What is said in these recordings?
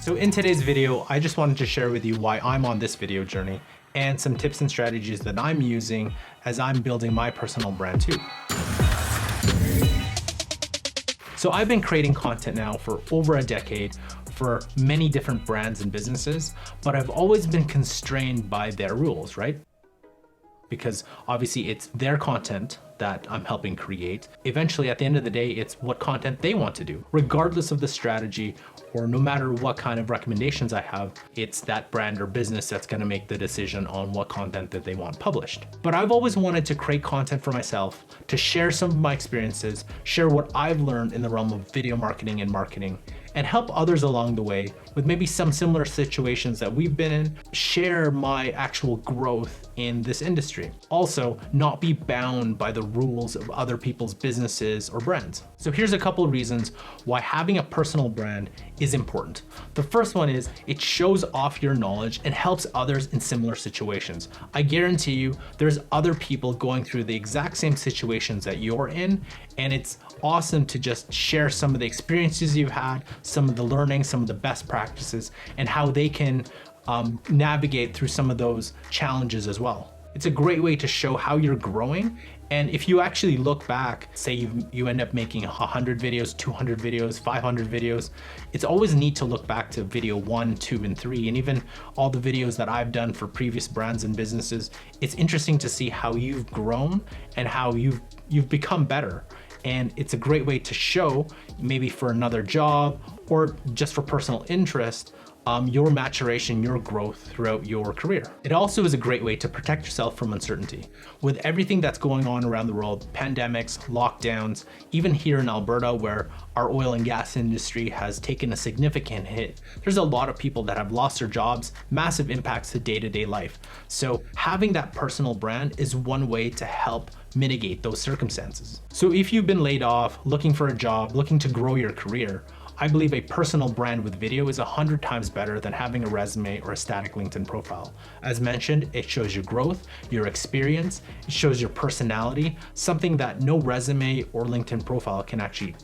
So in today's video, I just wanted to share with you why I'm on this video journey and some tips and strategies that I'm using as I'm building my personal brand too. So I've been creating content now for over a decade for many different brands and businesses, but I've always been constrained by their rules, right? Because obviously it's their content that I'm helping create. Eventually, at the end of the day, it's what content they want to do. Regardless of the strategy, or no matter what kind of recommendations I have, it's that brand or business that's gonna make the decision on what content that they want published. But I've always wanted to create content for myself, to share some of my experiences, share what I've learned in the realm of video marketing and marketing, and help others along the way with maybe some similar situations that we've been in, share my actual growth in this industry. Also, not be bound by the rules of other people's businesses or brands. So here's a couple of reasons why having a personal brand is important. The first one is it shows off your knowledge and helps others in similar situations. I guarantee you there's other people going through the exact same situations that you're in, and it's awesome to just share some of the experiences you've had, some of the learning, some of the best practices, and how they can navigate through some of those challenges as well. It's a great way to show how you're growing. And if you actually look back, say you end up making 100 videos, 200 videos, 500 videos, it's always neat to look back to video 1, 2, and 3, and even all the videos that I've done for previous brands and businesses. It's interesting to see how you've grown and how you've become better. And it's a great way to show, maybe for another job or just for personal interest, your maturation, your growth throughout your career. It also is a great way to protect yourself from uncertainty. With everything that's going on around the world, pandemics, lockdowns, even here in Alberta where our oil and gas industry has taken a significant hit, there's a lot of people that have lost their jobs, massive impacts to day-to-day life. So having that personal brand is one way to help mitigate those circumstances. So if you've been laid off, looking for a job, looking to grow your career, I believe a personal brand with video is 100 times better than having a resume or a static LinkedIn profile. As mentioned, it shows your growth, your experience, it shows your personality, something that no resume or LinkedIn profile can actually,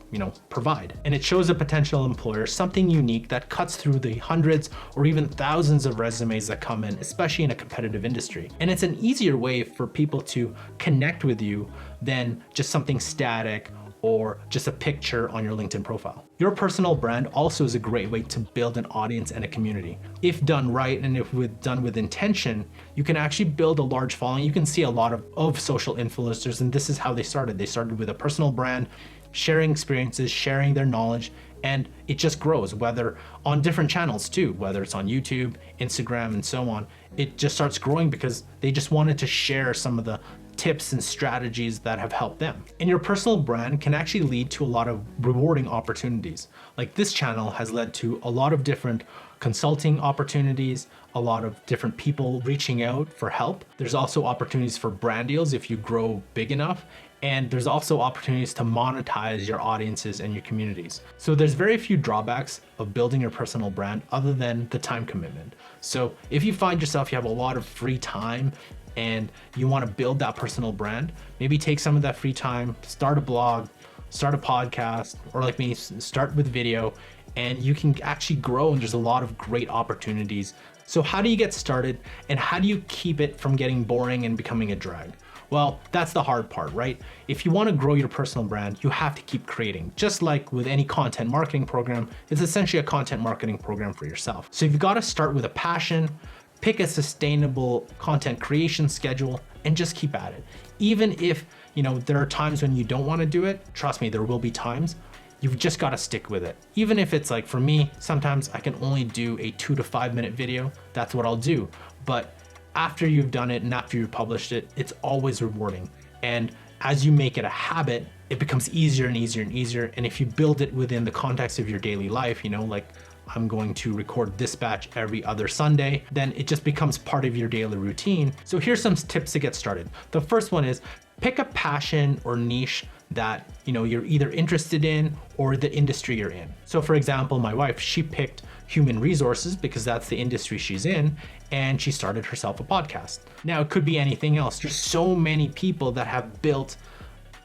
provide. And it shows a potential employer something unique that cuts through the hundreds or even thousands of resumes that come in, especially in a competitive industry. And it's an easier way for people to connect with you than just something static or just a picture on your LinkedIn profile. Your personal brand also is a great way to build an audience and a community. If done right and if done with intention, you can actually build a large following. You can see a lot of social influencers, and this is how they started. They started with a personal brand, sharing experiences, sharing their knowledge, and it just grows, whether on different channels too, whether it's on YouTube, Instagram, and so on. It just starts growing because they just wanted to share some of the tips and strategies that have helped them. And your personal brand can actually lead to a lot of rewarding opportunities. Like this channel has led to a lot of different consulting opportunities, a lot of different people reaching out for help. There's also opportunities for brand deals if you grow big enough. And there's also opportunities to monetize your audiences and your communities. So there's very few drawbacks of building your personal brand other than the time commitment. So if you find yourself, you have a lot of free time and you want to build that personal brand, maybe take some of that free time, start a blog, start a podcast, or like me, start with video, and you can actually grow, and there's a lot of great opportunities. So how do you get started, and how do you keep it from getting boring and becoming a drag? Well, that's the hard part, right? If you want to grow your personal brand, you have to keep creating. Just like with any content marketing program, it's essentially a content marketing program for yourself. So you've got to start with a passion, pick a sustainable content creation schedule, and just keep at it. Even if, there are times when you don't want to do it, trust me, there will be times. You've just got to stick with it. Even if it's like, for me, sometimes I can only do a 2 to 5 minute video, that's what I'll do. But after you've done it and after you've published it, it's always rewarding. And as you make it a habit, it becomes easier and easier and easier. And if you build it within the context of your daily life, like I'm going to record this batch every other Sunday, then it just becomes part of your daily routine. So here's some tips to get started. The first one is pick a passion or niche that you're either interested in or the industry you're in. So for example, my wife, she picked human resources because that's the industry she's in, and she started herself a podcast. Now it could be anything else. There's so many people that have built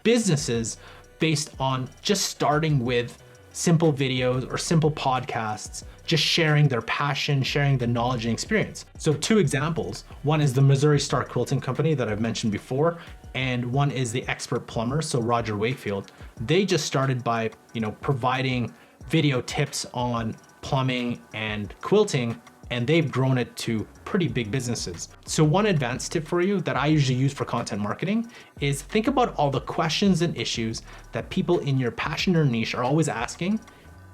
businesses based on just starting with simple videos or simple podcasts, just sharing their passion, sharing the knowledge and experience. So 2 examples. One is the Missouri Star Quilting Company that I've mentioned before, and one is the Expert Plumber, so Roger Wakefield. They just started by, providing video tips on plumbing and quilting, and they've grown it to pretty big businesses. So one advanced tip for you that I usually use for content marketing is think about all the questions and issues that people in your passion or niche are always asking,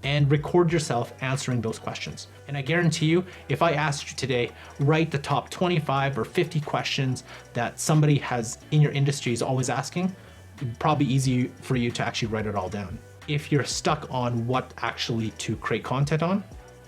and record yourself answering those questions. And I guarantee you, if I asked you today, write the top 25 or 50 questions that somebody has in your industry is always asking, it'd probably be easy for you to actually write it all down. If you're stuck on what actually to create content on,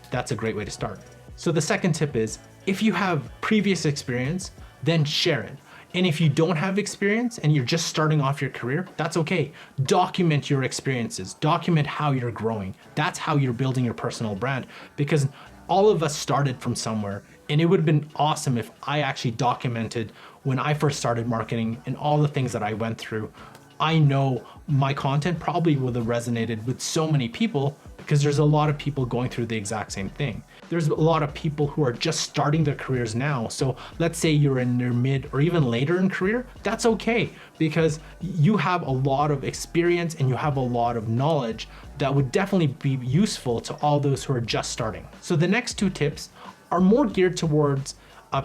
that's a great way to start. So the second tip is, if you have previous experience, then share it. And if you don't have experience and you're just starting off your career, that's okay. Document your experiences, document how you're growing. That's how you're building your personal brand, because all of us started from somewhere, and it would have been awesome if I actually documented when I first started marketing and all the things that I went through. I know my content probably would have resonated with so many people because there's a lot of people going through the exact same thing. There's a lot of people who are just starting their careers now. So let's say you're in your mid or even later in career, that's okay, because you have a lot of experience and you have a lot of knowledge that would definitely be useful to all those who are just starting. So the next 2 tips are more geared towards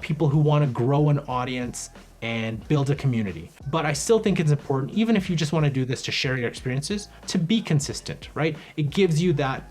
people who want to grow an audience and build a community. But I still think it's important, even if you just want to do this to share your experiences, to be consistent, right? It gives you that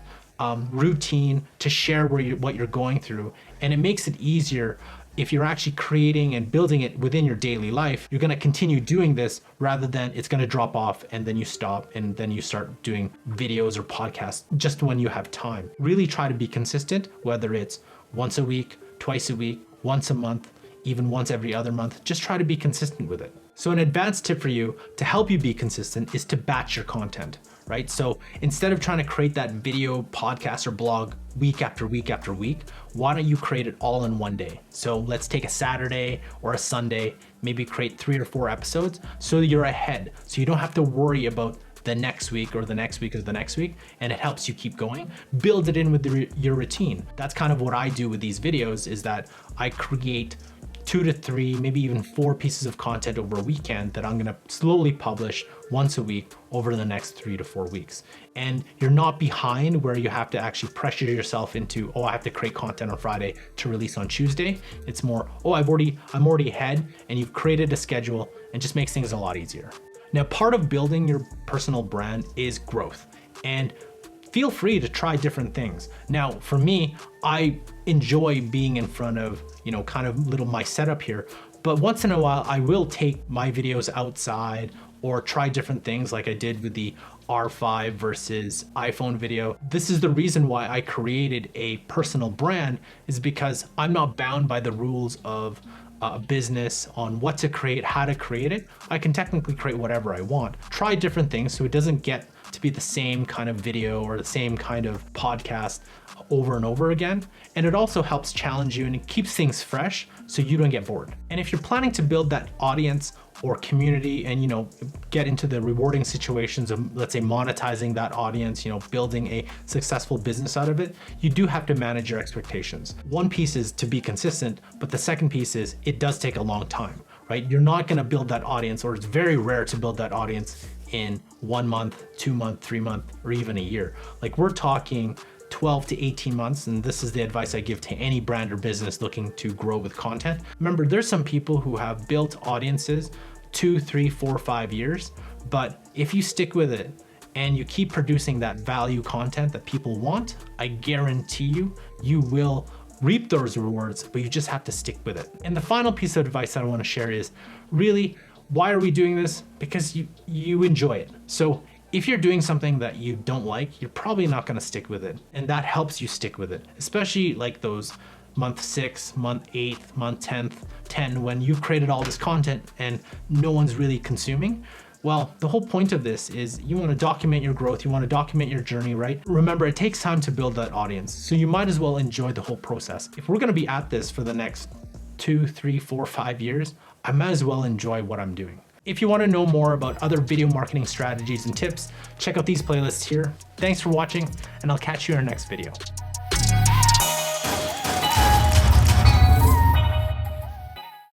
routine to share what you're going through, and it makes it easier if you're actually creating and building it within your daily life. You're going to continue doing this rather than it's going to drop off and then you stop and then you start doing videos or podcasts just when you have time. Really try to be consistent, whether it's once a week, twice a week, once a month, even once every other month. Just try to be consistent with it. So an advanced tip for you to help you be consistent is to batch your content, right? So instead of trying to create that video, podcast, or blog week after week after week, why don't you create it all in one day? So let's take a Saturday or a Sunday, maybe create 3 or 4 episodes so you're ahead. So you don't have to worry about the next week or the next week or the next week, and it helps you keep going. Build it in with your routine. That's kind of what I do with these videos, is that I create 2 to 3, maybe even 4 pieces of content over a weekend that I'm gonna slowly publish once a week over the next 3 to 4 weeks. And you're not behind where you have to actually pressure yourself into, I have to create content on Friday to release on Tuesday. It's more, I'm already ahead, and you've created a schedule, and just makes things a lot easier. Now, part of building your personal brand is growth, and feel free to try different things. Now, for me, I enjoy being in front of, kind of my setup here, but once in a while, I will take my videos outside or try different things like I did with the R5 versus iPhone video. This is the reason why I created a personal brand, is because I'm not bound by the rules of a business on what to create, how to create it. I can technically create whatever I want. Try different things so it doesn't get to be the same kind of video or the same kind of podcast over and over again. And it also helps challenge you, and it keeps things fresh so you don't get bored. And if you're planning to build that audience or community and get into the rewarding situations of, let's say, monetizing that audience, building a successful business out of it, you do have to manage your expectations. One piece is to be consistent, but the second piece is it does take a long time, right? You're not going to build that audience, or it's very rare to build that audience in 1 month, 2 month, 3 month, or even a year. Like, we're talking 12 to 18 months, and this is the advice I give to any brand or business looking to grow with content. Remember, there's some people who have built audiences 2, 3, 4, 5 years, but if you stick with it and you keep producing that value content that people want, I guarantee you will reap those rewards, but you just have to stick with it. And the final piece of advice that I want to share is, really, why are we doing this? Because you enjoy it. So if you're doing something that you don't like, you're probably not going to stick with it. And that helps you stick with it, especially like those month 6, month 8, month 10, when you've created all this content and no one's really consuming. Well, the whole point of this is you want to document your growth, you want to document your journey, right? Remember, it takes time to build that audience, so you might as well enjoy the whole process. If we're going to be at this for the next 2, 3, 4, 5 years, I might as well enjoy what I'm doing. If you want to know more about other video marketing strategies and tips, check out these playlists here. Thanks for watching, and I'll catch you in our next video.